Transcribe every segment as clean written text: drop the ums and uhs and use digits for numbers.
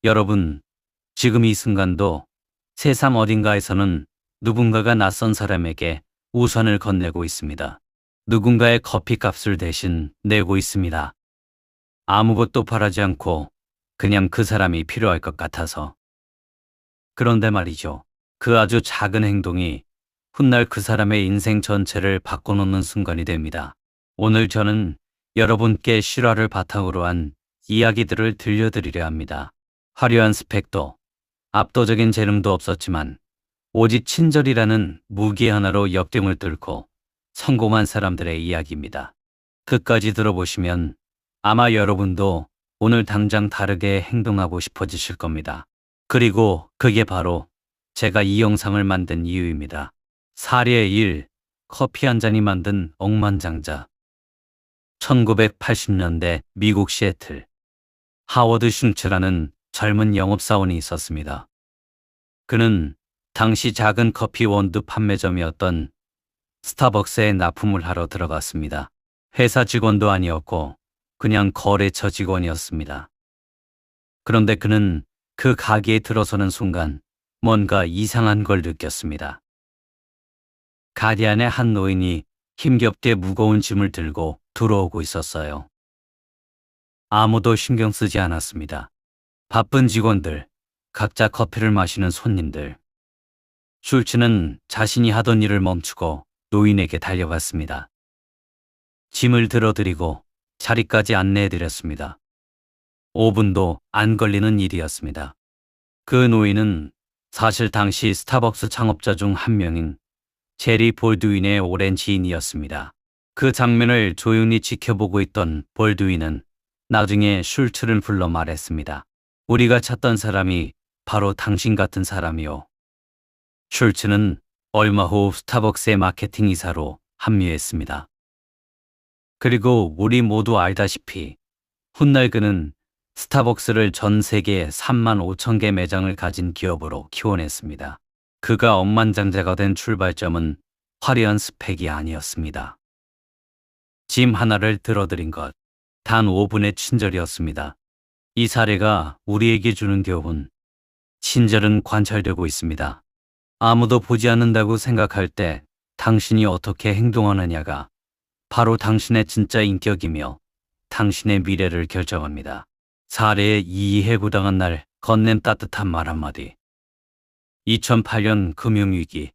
여러분, 지금 이 순간도 세상 어딘가에서는 누군가가 낯선 사람에게 우선을 건네고 있습니다. 누군가의 커피값을 대신 내고 있습니다. 아무것도 바라지 않고 그냥 그 사람이 필요할 것 같아서. 그런데 말이죠. 그 아주 작은 행동이 훗날 그 사람의 인생 전체를 바꿔놓는 순간이 됩니다. 오늘 저는 여러분께 실화를 바탕으로 한 이야기들을 들려드리려 합니다. 화려한 스펙도 압도적인 재능도 없었지만 오직 친절이라는 무기 하나로 역경을 뚫고 성공한 사람들의 이야기입니다. 끝까지 들어보시면 아마 여러분도 오늘 당장 다르게 행동하고 싶어지실 겁니다. 그리고 그게 바로 제가 이 영상을 만든 이유입니다. 사례 1. 커피 한 잔이 만든 억만장자. 1980년대 미국 시애틀. 하워드 슌츠라는 젊은 영업사원이 있었습니다. 그는 당시 작은 커피 원두 판매점이었던 스타벅스에 납품을 하러 들어갔습니다. 회사 직원도 아니었고 그냥 거래처 직원이었습니다. 그런데 그는 그 가게에 들어서는 순간 뭔가 이상한 걸 느꼈습니다. 가게 안에 한 노인이 힘겹게 무거운 짐을 들고 들어오고 있었어요. 아무도 신경 쓰지 않았습니다. 바쁜 직원들, 각자 커피를 마시는 손님들. 슐츠는 자신이 하던 일을 멈추고 노인에게 달려갔습니다. 짐을 들어드리고 자리까지 안내해드렸습니다. 5분도 안 걸리는 일이었습니다. 그 노인은 사실 당시 스타벅스 창업자 중 한 명인 제리 볼드윈의 오랜 지인이었습니다. 그 장면을 조용히 지켜보고 있던 볼드윈은 나중에 슐츠를 불러 말했습니다. 우리가 찾던 사람이 바로 당신 같은 사람이요. 슐츠는 얼마 후 스타벅스의 마케팅 이사로 합류했습니다. 그리고 우리 모두 알다시피 훗날 그는 스타벅스를 전 세계 3만 5천 개 매장을 가진 기업으로 키워냈습니다. 그가 억만장자가 된 출발점은 화려한 스펙이 아니었습니다. 짐 하나를 들어드린 것, 단 5분의 친절이었습니다. 이 사례가 우리에게 주는 교훈, 친절은 관찰되고 있습니다. 아무도 보지 않는다고 생각할 때 당신이 어떻게 행동하느냐가 바로 당신의 진짜 인격이며 당신의 미래를 결정합니다. 사례에 이해구당한 날 건넨 따뜻한 말 한마디. 2008년 금융위기,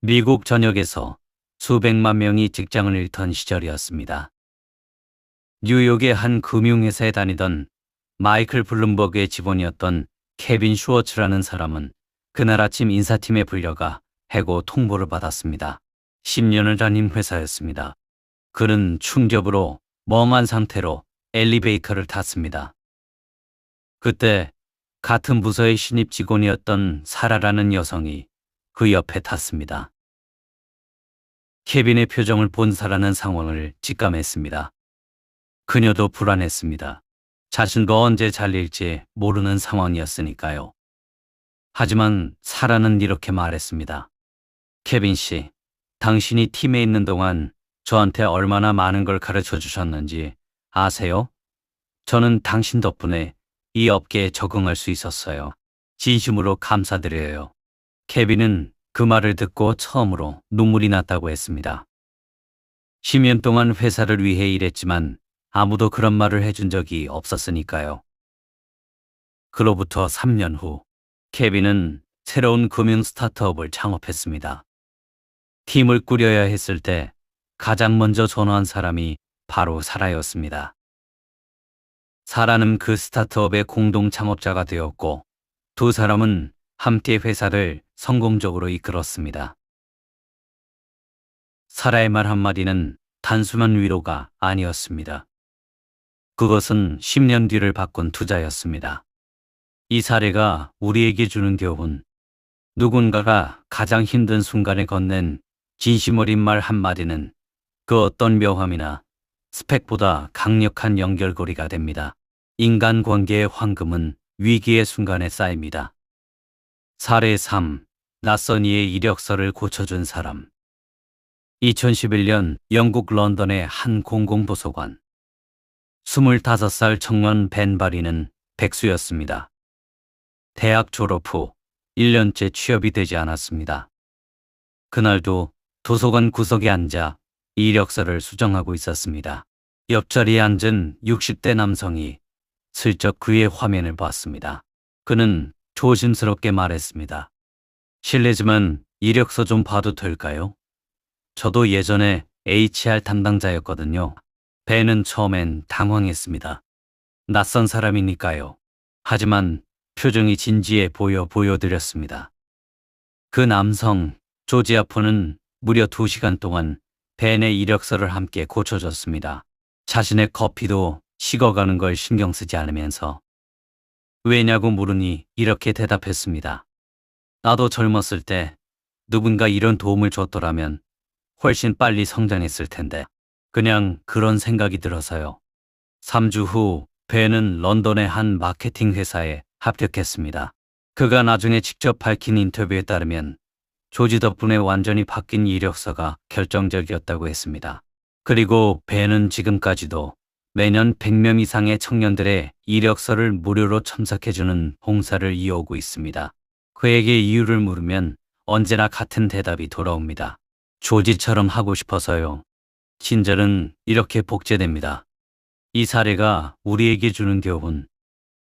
미국 전역에서 수백만 명이 직장을 잃던 시절이었습니다. 뉴욕의 한 금융회사에 다니던 마이클 블룸버그의 직원이었던 케빈 슈워츠라는 사람은 그날 아침 인사팀에 불려가 해고 통보를 받았습니다. 10년을 다닌 회사였습니다. 그는 충격으로 멍한 상태로 엘리베이터를 탔습니다. 그때 같은 부서의 신입 직원이었던 사라라는 여성이 그 옆에 탔습니다. 케빈의 표정을 본 사라는 상황을 직감했습니다. 그녀도 불안했습니다. 자신도 언제 잘릴지 모르는 상황이었으니까요. 하지만 사라는 이렇게 말했습니다. 케빈 씨, 당신이 팀에 있는 동안 저한테 얼마나 많은 걸 가르쳐 주셨는지 아세요? 저는 당신 덕분에 이 업계에 적응할 수 있었어요. 진심으로 감사드려요. 케빈은 그 말을 듣고 처음으로 눈물이 났다고 했습니다. 10년 동안 회사를 위해 일했지만 아무도 그런 말을 해준 적이 없었으니까요. 그로부터 3년 후 케빈은 새로운 금융 스타트업을 창업했습니다. 팀을 꾸려야 했을 때 가장 먼저 전화한 사람이 바로 사라였습니다. 사라는 그 스타트업의 공동 창업자가 되었고 두 사람은 함께 회사를 성공적으로 이끌었습니다. 사라의 말 한마디는 단순한 위로가 아니었습니다. 그것은 10년 뒤를 바꾼 투자였습니다. 이 사례가 우리에게 주는 교훈, 누군가가 가장 힘든 순간에 건넨 진심 어린 말 한마디는 그 어떤 묘함이나 스펙보다 강력한 연결고리가 됩니다. 인간관계의 황금은 위기의 순간에 쌓입니다. 사례 3. 낯선 이의 이력서를 고쳐준 사람. 2011년 영국 런던의 한 공공도서관. 25살 청년 벤 바리는 백수였습니다. 대학 졸업 후 1년째 취업이 되지 않았습니다. 그날도 도서관 구석에 앉아 이력서를 수정하고 있었습니다. 옆자리에 앉은 60대 남성이 슬쩍 그의 화면을 봤습니다. 그는 조심스럽게 말했습니다. 실례지만 이력서 좀 봐도 될까요? 저도 예전에 HR 담당자였거든요. 배는 처음엔 당황했습니다. 낯선 사람이니까요. 하지만 표정이 진지해 보여드렸습니다. 그 남성, 조지아프는 무려 2시간 동안 벤의 이력서를 함께 고쳐줬습니다. 자신의 커피도 식어가는 걸 신경 쓰지 않으면서. 왜냐고 물으니 이렇게 대답했습니다. 나도 젊었을 때 누군가 이런 도움을 줬더라면 훨씬 빨리 성장했을 텐데. 그냥 그런 생각이 들어서요. 3주 후 벤은 런던의 한 마케팅 회사에 합격했습니다. 그가 나중에 직접 밝힌 인터뷰에 따르면 조지 덕분에 완전히 바뀐 이력서가 결정적이었다고 했습니다. 그리고 벤은 지금까지도 매년 100명 이상의 청년들의 이력서를 무료로 첨삭해주는 봉사를 이어오고 있습니다. 그에게 이유를 물으면 언제나 같은 대답이 돌아옵니다. 조지처럼 하고 싶어서요. 친절은 이렇게 복제됩니다. 이 사례가 우리에게 주는 교훈.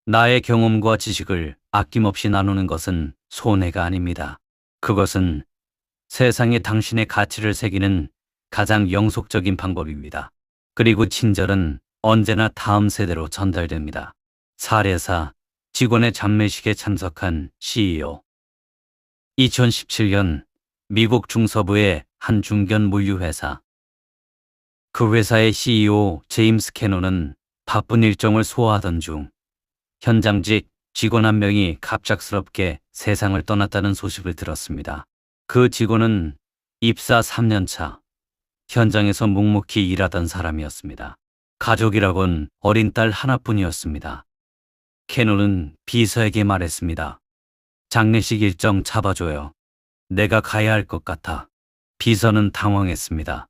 나의 경험과 지식을 아낌없이 나누는 것은 손해가 아닙니다. 그것은 세상에 당신의 가치를 새기는 가장 영속적인 방법입니다. 그리고 친절은 언제나 다음 세대로 전달됩니다. 사례사, 직원의 장례식에 참석한 CEO. 2017년 미국 중서부의 한 중견 물류회사. 그 회사의 CEO 제임스 캐논은 바쁜 일정을 소화하던 중 현장직 직원 한 명이 갑작스럽게 세상을 떠났다는 소식을 들었습니다. 그 직원은 입사 3년 차, 현장에서 묵묵히 일하던 사람이었습니다. 가족이라곤 어린 딸 하나뿐이었습니다. 캐논은 비서에게 말했습니다. 장례식 일정 잡아줘요. 내가 가야 할 것 같아. 비서는 당황했습니다.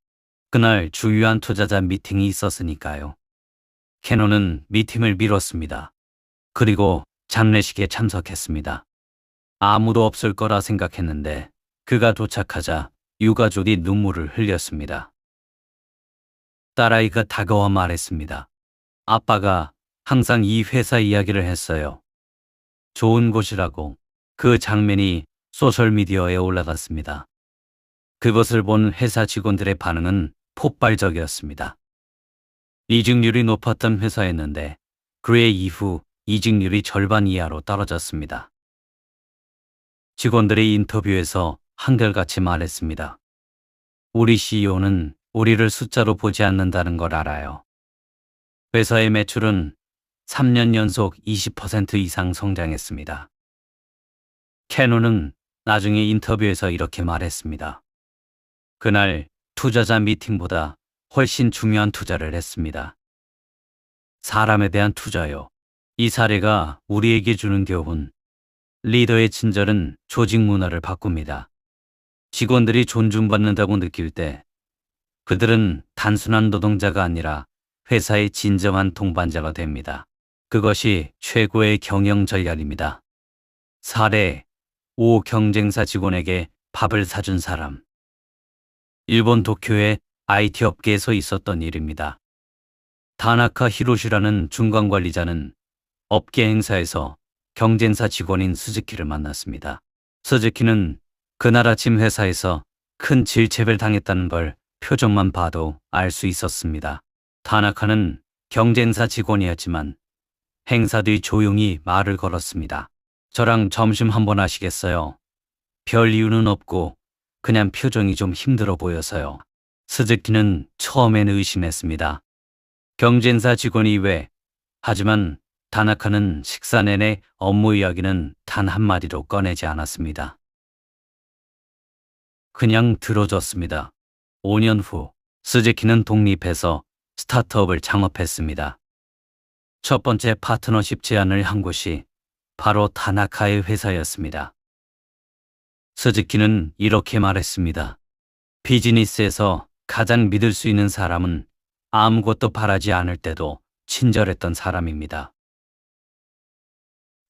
그날 주요한 투자자 미팅이 있었으니까요. 캐논은 미팅을 미뤘습니다. 그리고 장례식에 참석했습니다. 아무도 없을 거라 생각했는데 그가 도착하자 유가족이 눈물을 흘렸습니다. 딸아이가 다가와 말했습니다. 아빠가 항상 이 회사 이야기를 했어요. 좋은 곳이라고. 그 장면이 소셜미디어에 올라갔습니다. 그것을 본 회사 직원들의 반응은 폭발적이었습니다. 이직률이 높았던 회사였는데 그해 이후 이직률이 절반 이하로 떨어졌습니다. 직원들이 인터뷰에서 한결같이 말했습니다. 우리 CEO는 우리를 숫자로 보지 않는다는 걸 알아요. 회사의 매출은 3년 연속 20% 이상 성장했습니다. 캐논은 나중에 인터뷰에서 이렇게 말했습니다. 그날 투자자 미팅보다 훨씬 중요한 투자를 했습니다. 사람에 대한 투자요. 이 사례가 우리에게 주는 교훈. 리더의 친절은 조직 문화를 바꿉니다. 직원들이 존중받는다고 느낄 때 그들은 단순한 노동자가 아니라 회사의 진정한 동반자가 됩니다. 그것이 최고의 경영 전략입니다. 사례 5 경쟁사 직원에게 밥을 사준 사람. 일본 도쿄의 IT 업계에서 있었던 일입니다. 다나카 히로시라는 중간관리자는 업계 행사에서 경쟁사 직원인 스즈키를 만났습니다. 스즈키는 그날 아침 회사에서 큰 질책을 당했다는 걸 표정만 봐도 알 수 있었습니다. 다나카는 경쟁사 직원이었지만 행사 뒤 조용히 말을 걸었습니다. 저랑 점심 한번 하시겠어요? 별 이유는 없고 그냥 표정이 좀 힘들어 보여서요. 스즈키는 처음엔 의심했습니다. 경쟁사 직원이 왜? 하지만 다나카는 식사 내내 업무 이야기는 단 한마디도 꺼내지 않았습니다. 그냥 들어줬습니다. 5년 후 스즈키는 독립해서 스타트업을 창업했습니다. 첫 번째 파트너십 제안을 한 곳이 바로 다나카의 회사였습니다. 스즈키는 이렇게 말했습니다. 비즈니스에서 가장 믿을 수 있는 사람은 아무것도 바라지 않을 때도 친절했던 사람입니다.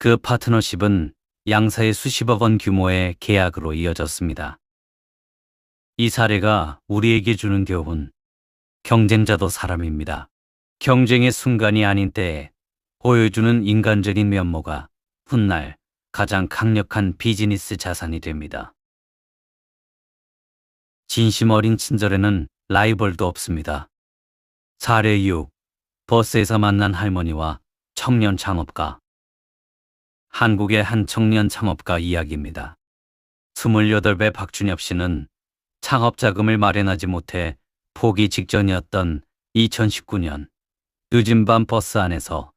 그 파트너십은 양사의 수십억 원 규모의 계약으로 이어졌습니다. 이 사례가 우리에게 주는 교훈, 경쟁자도 사람입니다. 경쟁의 순간이 아닌 때에 보여주는 인간적인 면모가 훗날 가장 강력한 비즈니스 자산이 됩니다. 진심 어린 친절에는 라이벌도 없습니다. 사례 6. 버스에서 만난 할머니와 청년 창업가. 한국의 한 청년 창업가 이야기입니다. 28배 박준엽 씨는 창업 자금을 마련하지 못해 포기 직전이었던 2019년 늦은 밤 버스 안에서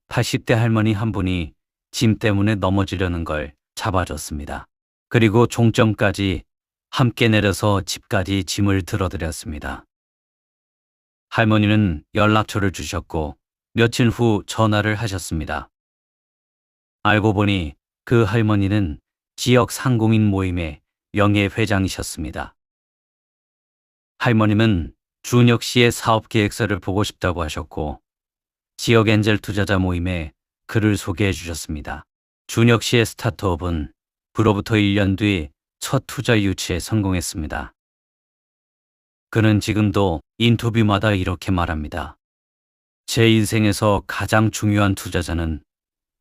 80대 할머니 한 분이 짐 때문에 넘어지려는 걸 잡아줬습니다. 그리고 종점까지 함께 내려서 집까지 짐을 들어드렸습니다. 할머니는 연락처를 주셨고 며칠 후 전화를 하셨습니다. 알고 보니 그 할머니는 지역 상공인 모임의 명예회장이셨습니다. 할머님은 준혁 씨의 사업 계획서를 보고 싶다고 하셨고 지역 엔젤 투자자 모임에 그를 소개해 주셨습니다. 준혁 씨의 스타트업은 그로부터 1년 뒤 첫 투자 유치에 성공했습니다. 그는 지금도 인터뷰마다 이렇게 말합니다. 제 인생에서 가장 중요한 투자자는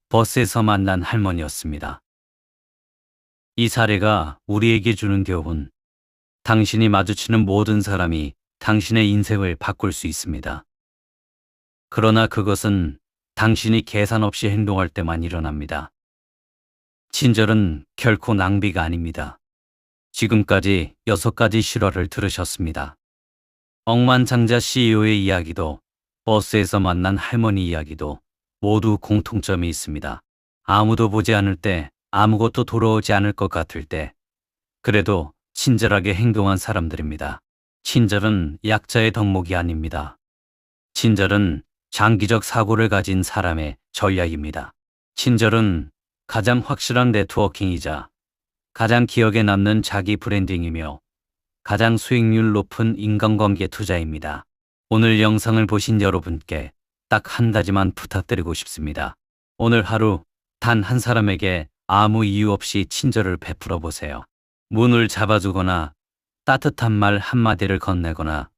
버스에서 만난 할머니였습니다. 이 사례가 우리에게 주는 교훈, 당신이 마주치는 모든 사람이 당신의 인생을 바꿀 수 있습니다. 그러나 그것은 당신이 계산 없이 행동할 때만 일어납니다. 친절은 결코 낭비가 아닙니다. 지금까지 6가지 실화를 들으셨습니다. 억만장자 CEO의 이야기도 버스에서 만난 할머니 이야기도 모두 공통점이 있습니다. 아무도 보지 않을 때, 아무것도 돌아오지 않을 것 같을 때, 그래도 친절하게 행동한 사람들입니다. 친절은 약자의 덕목이 아닙니다. 친절은 장기적 사고를 가진 사람의 전략입니다. 친절은 가장 확실한 네트워킹이자 가장 기억에 남는 자기 브랜딩이며 가장 수익률 높은 인간관계 투자입니다. 오늘 영상을 보신 여러분께 딱 한 가지만 부탁드리고 싶습니다. 오늘 하루 단 한 사람에게 아무 이유 없이 친절을 베풀어 보세요. 문을 잡아주거나 따뜻한 말 한마디를 건네거나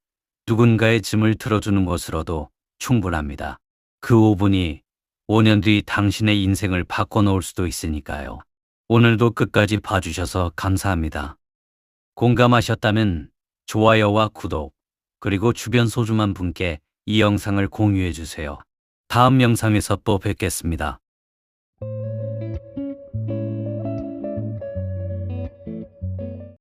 누군가의 짐을 들어주는 것으로도 충분합니다. 그 5분이 5년 뒤 당신의 인생을 바꿔놓을 수도 있으니까요. 오늘도 끝까지 봐주셔서 감사합니다. 공감하셨다면 좋아요와 구독, 그리고 주변 소중한 분께 이 영상을 공유해 주세요. 다음 영상에서 또 뵙겠습니다.